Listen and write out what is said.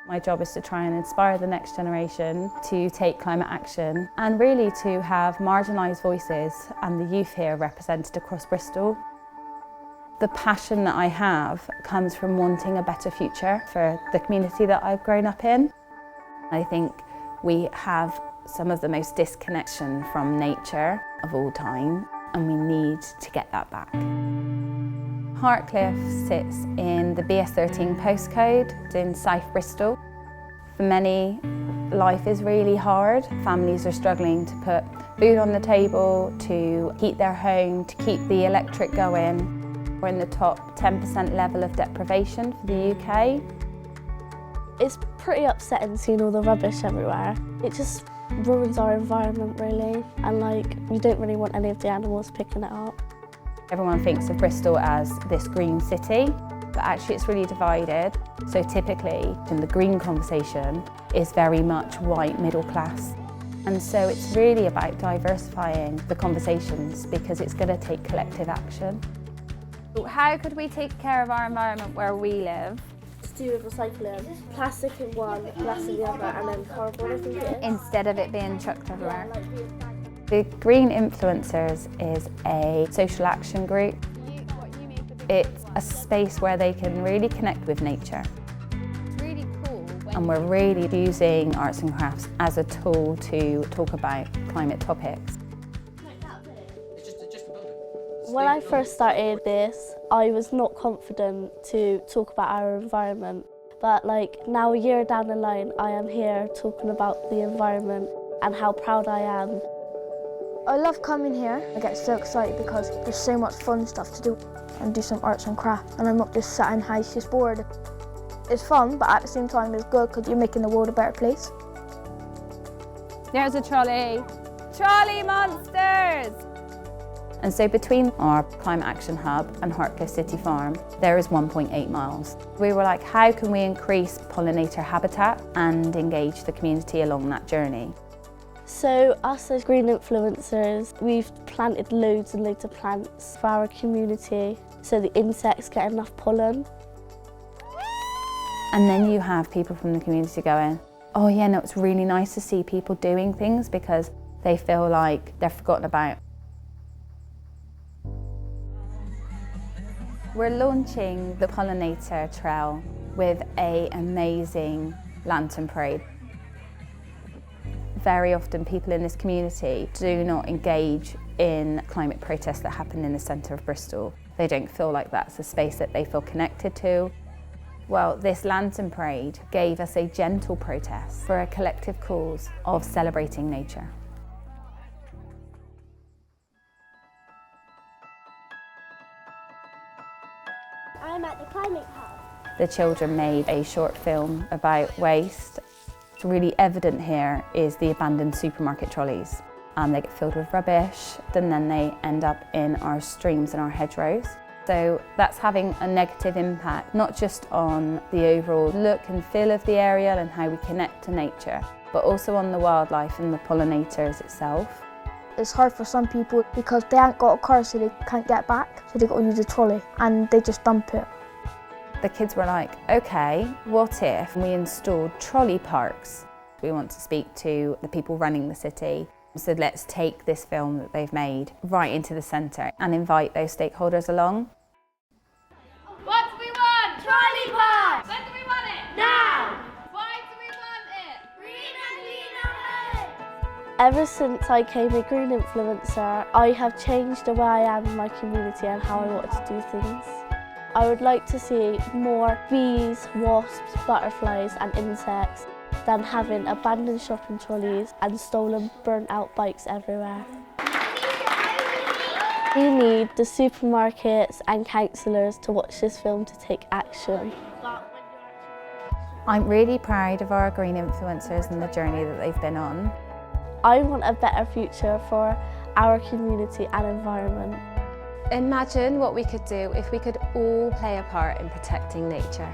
My job is to try and inspire the next generation to take climate action and really to have marginalised voices and the youth here represented across Bristol. The passion that I have comes from wanting a better future for the community that I've grown up in. I think we have some of the most disconnection from nature of all time, and we need to get that back. Hartcliffe sits in the BS13 postcode in South Bristol. For many, life is really hard. Families are struggling to put food on the table, to heat their home, to keep the electric going. We're in the top 10% level of deprivation for the UK. It's pretty upsetting seeing all the rubbish everywhere. It just ruins our environment really, and we don't really want any of the animals picking it up. Everyone thinks of Bristol as this green city, but actually it's really divided. So typically, in the green conversation is very much white middle class. And so it's really about diversifying the conversations because it's going to take collective action. How could we take care of our environment where we live? To do with recycling, plastic in one, glass in the other, and then cardboard, I think it is. Instead of it being chucked everywhere. The Green Influencers is a social action group. It's a space where they can really connect with nature. It's really cool. And we're really using arts and crafts as a tool to talk about climate topics. When I first started this, I was not confident to talk about our environment. But now a year down the line, I am here talking about the environment and how proud I am. I love coming here. I get so excited because there's so much fun stuff to do and do some arts and crafts, and I'm not just sat in house just bored. It's fun, but at the same time it's good because you're making the world a better place. There's a trolley. Trolley monsters! And so between our Climate Action Hub and Hartcliffe City Farm, there is 1.8 miles. We were like, how can we increase pollinator habitat and engage the community along that journey? So us as Green Influencers, we've planted loads and loads of plants for our community so the insects get enough pollen. And then you have people from the community going, oh yeah, no, it's really nice to see people doing things because they feel like they're forgotten about. We're launching the Pollinator Trail with an amazing lantern parade. Very often people in this community do not engage in climate protests that happen in the centre of Bristol. They don't feel like that's a space that they feel connected to. Well, this lantern parade gave us a gentle protest for a collective cause of celebrating nature. I'm at the Climate Hub. The children made a short film about waste. What's really evident here is the abandoned supermarket trolleys. They get filled with rubbish and then they end up in our streams and our hedgerows. So that's having a negative impact, not just on the overall look and feel of the area and how we connect to nature, but also on the wildlife and the pollinators itself. It's hard for some people because they haven't got a car so they can't get back, so they've got to use a trolley and they just dump it. The kids were like, okay, what if we installed trolley parks? We want to speak to the people running the city. So let's take this film that they've made right into the centre and invite those stakeholders along. What do we want? Trolley parks! When do we want it? Now! Why do we want it? Green and clean. Ever since I became a Green Influencer, I have changed the way I am in my community and how I want to do things. I would like to see more bees, wasps, butterflies and insects than having abandoned shopping trolleys and stolen, burnt out bikes everywhere. We need the supermarkets and councillors to watch this film to take action. I'm really proud of our Green Influencers and the journey that they've been on. I want a better future for our community and environment. Imagine what we could do if we could all play a part in protecting nature.